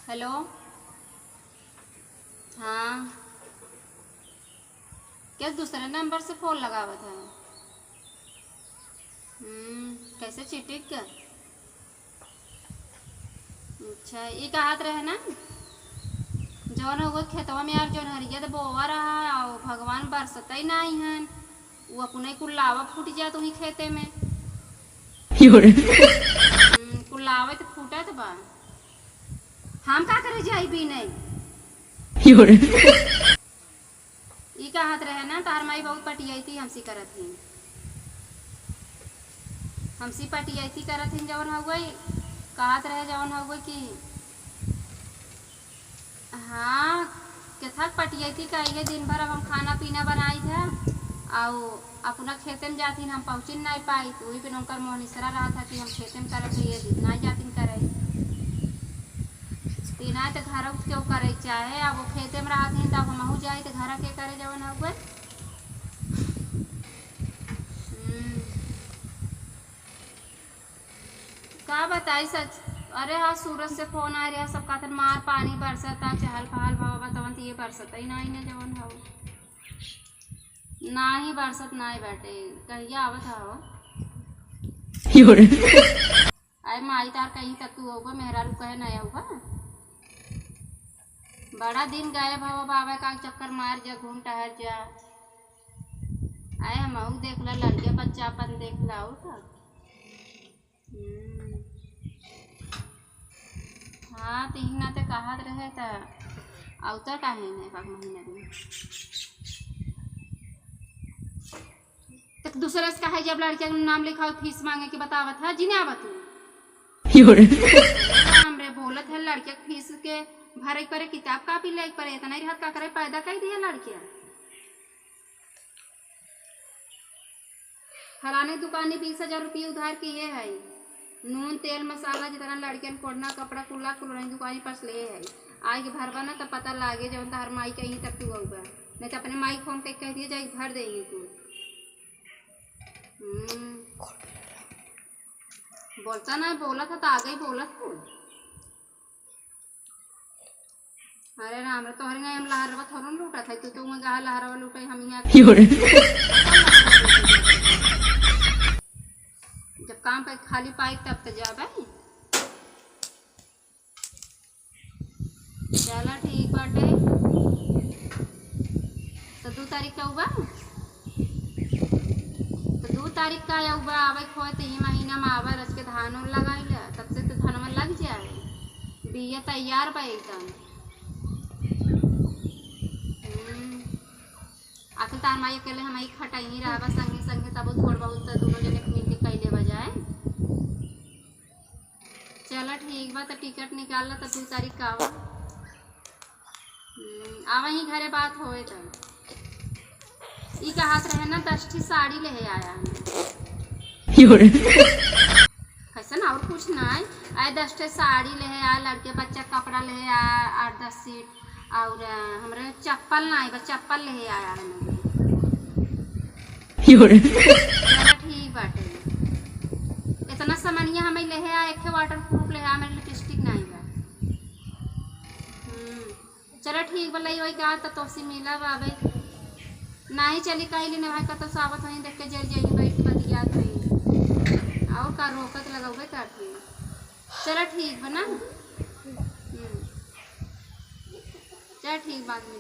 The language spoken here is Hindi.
हेलो। हाँ, क्या दूसरे नंबर से फ़ोन लगावा था? कैसे चिटिक का? अच्छा, ये कहा रहे ना जौन हो गए खेतवा में यार, जौन हरिया तो बोवा रहा और भगवान बरसता ही नहीं है। वो अपने कुल्लावा फूट जाए तुम्हें खेते में। कुल्लावा तो फूटा तो बा, हम का करे जाई भी नहीं। ई कहत रहे ना तार माई बहुत पटियाई थी हमसी करत ही, हमसी पटियाई थी करत ही जवन हो गई। कहत रहे जवन हो गई कि हाँ केथक पटियाई थी कहिए दिन भर अब हम खाना पीना बनाई था और अपना खेते में जाती हम पहुँच नहीं पाई, तो वही पे उनकर मोहनिसरा रहा था कि हम खेते में करे ये जितना जाती करे तीना तो घर क्यों करे चाहे। अब वो खेते में रहा थी तब हम जाए तो घर के करे जवन हो गए। का बताई सच। अरे हाँ, सूरज से फोन आ रहा सब खातर मार पानी बरसता चहल पहल भाव बतावन ये बरसता ही नहीं ने जवन हो ना ही बरसत ना ही बैठे कहिया आवत हो। अरे माई तार कहीं तक तू होगा मेहरा रू कहे नहीं होगा। बड़ा दिन गए भाव बाबा का चक्कर मार जा घूम टहर जा। आए हम देख ला लड़के बच्चा अपन देख ला और का। हाँ तीन ते कहत रहे था अवतर काहे ने पाक महीना में तक दूसरा से कहे जब लड़के का नाम लिखा फीस मांगे कि बतावत है जिने आवत हमरे बोलत है लड़के की फीस के भरे करे किताब कापी ले करे इतना ही का करे पैदा कर दिया लड़के। फलाने दुकानी 20,000 रुपये उधार किए है, नून तेल मसाला जितना लड़के कोड़ना कपड़ा कुल्ला कुल्ला दुकानी पास ले है। आगे भरवा ना तो पता लागे जब तार माई कहीं तक तू होगा नहीं तो अपने माई फोन के कह दिए जाए भर देंगे तू। बोलता ना बोला था तो आगे ही बोला था। अरे राम रे तोहरे नहीं हम लहरवा थोड़ा लूटा था तो गा लहरवा लूटे हम यहाँ जब काम पे खाली पाई तब तो जाबे। चला ठीक बाटे तो 2 तारीख का हुआ तो 2 तारीख का हुआ आवे खोए तो ये महीना में आवे रच के धान लगाई ले तब से तो धनवा लग जाए बिया तैयार बा एकदम। आखिर तार माई अकेले हमारी खटाई नहीं रहा संगे संगे तब थोड़ा बहुत तो दोनों जने मिल के कैले बजाए। चलो ठीक बा तो टिकट निकाल ला तो 2 तारीख का आवा ही घरे बात होए तो ई कहत रहे ना 10 ठी साड़ी ले आया कैसे ना और कुछ ना आए 10 ठी साड़ी ले आया लड़के बच्चा कपड़ा ले आया 8-10 सीट और हमारे चप्पल ना बस चप्पल ले आया ठीक बाटे इतना सामान हमें ले आया एक वाटर प्रूफ ले आया मेरे लिपस्टिक नहीं बा। चलो ठीक बा लई वही का तो सी मिला बाबे नहीं चली कहीं लेने भाई का तो सावत वहीं देख के जल जाएगी बैठ के बतियात रही और का रोकत लगाओगे करती। चलो ठीक बा ना चल ठीक बाद में